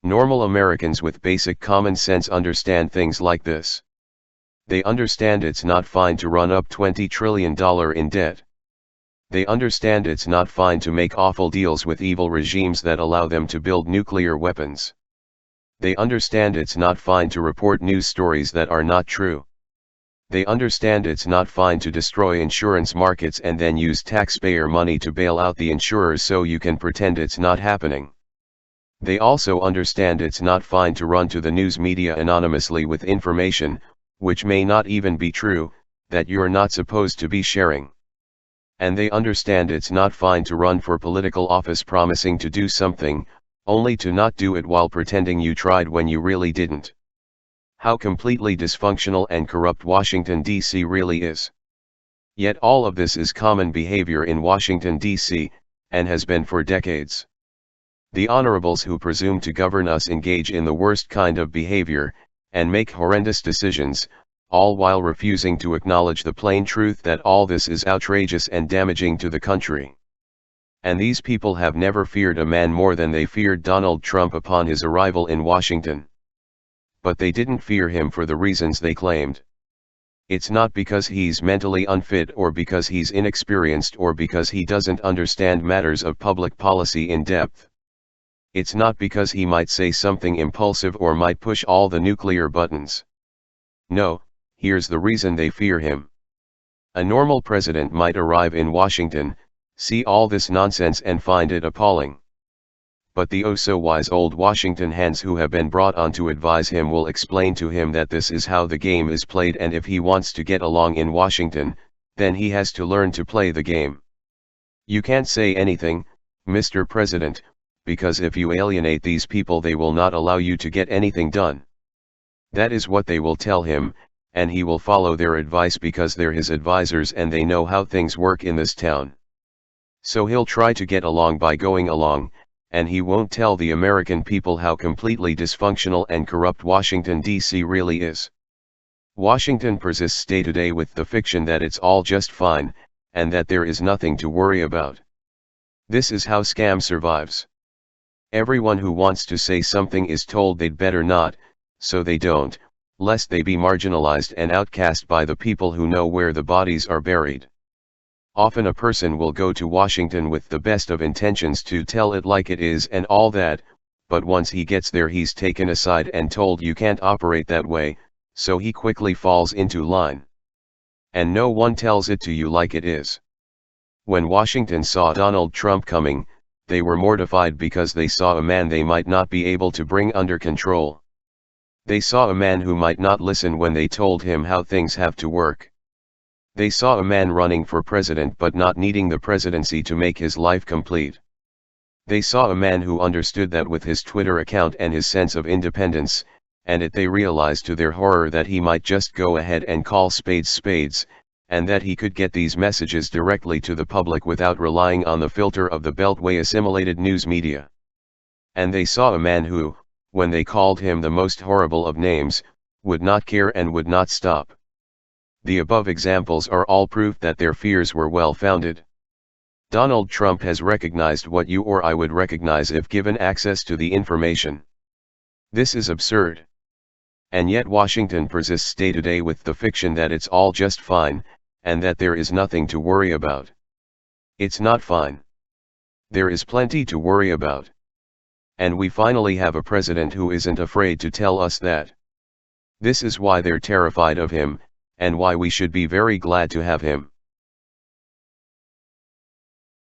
Normal Americans with basic common sense understand things like this. They understand it's not fine to run up $20 trillion in debt. They understand it's not fine to make awful deals with evil regimes that allow them to build nuclear weapons. They understand it's not fine to report news stories that are not true. They understand it's not fine to destroy insurance markets and then use taxpayer money to bail out the insurers so you can pretend it's not happening. They also understand it's not fine to run to the news media anonymously with information, which may not even be true, that you're not supposed to be sharing. And they understand it's not fine to run for political office promising to do something, only to not do it while pretending you tried when you really didn't. How completely dysfunctional and corrupt Washington, D.C. really is. Yet all of this is common behavior in Washington, D.C., and has been for decades. The honorables who presume to govern us engage in the worst kind of behavior, and make horrendous decisions, all while refusing to acknowledge the plain truth that all this is outrageous and damaging to the country. And these people have never feared a man more than they feared Donald Trump upon his arrival in Washington. But they didn't fear him for the reasons they claimed. It's not because he's mentally unfit or because he's inexperienced or because he doesn't understand matters of public policy in depth. It's not because he might say something impulsive or might push all the nuclear buttons. No, here's the reason they fear him. A normal president might arrive in Washington, see all this nonsense and find it appalling. But the oh-so-wise old Washington hands who have been brought on to advise him will explain to him that this is how the game is played, and if he wants to get along in Washington, then he has to learn to play the game. You can't say anything, Mr. President, because if you alienate these people they will not allow you to get anything done. That is what they will tell him, and he will follow their advice because they're his advisors and they know how things work in this town. So he'll try to get along by going along, and he won't tell the American people how completely dysfunctional and corrupt Washington, D.C. really is. Washington persists day to day with the fiction that it's all just fine, and that there is nothing to worry about. This is how scam survives. Everyone who wants to say something is told they'd better not, so they don't, lest they be marginalized and outcast by the people who know where the bodies are buried. Often a person will go to Washington with the best of intentions to tell it like it is and all that, but once he gets there he's taken aside and told you can't operate that way, so he quickly falls into line. And no one tells it to you like it is. When Washington saw Donald Trump coming, they were mortified because they saw a man they might not be able to bring under control. They saw a man who might not listen when they told him how things have to work. They saw a man running for president but not needing the presidency to make his life complete. They saw a man who understood that with his Twitter account and his sense of independence, and they realized to their horror that he might just go ahead and call spades spades, and that he could get these messages directly to the public without relying on the filter of the Beltway assimilated news media. And they saw a man who, when they called him the most horrible of names, would not care and would not stop. The above examples are all proof that their fears were well-founded. Donald Trump has recognized what you or I would recognize if given access to the information. This is absurd. And yet Washington persists day to day with the fiction that it's all just fine, and that there is nothing to worry about. It's not fine. There is plenty to worry about. And we finally have a president who isn't afraid to tell us that. This is why they're terrified of him, and why we should be very glad to have him.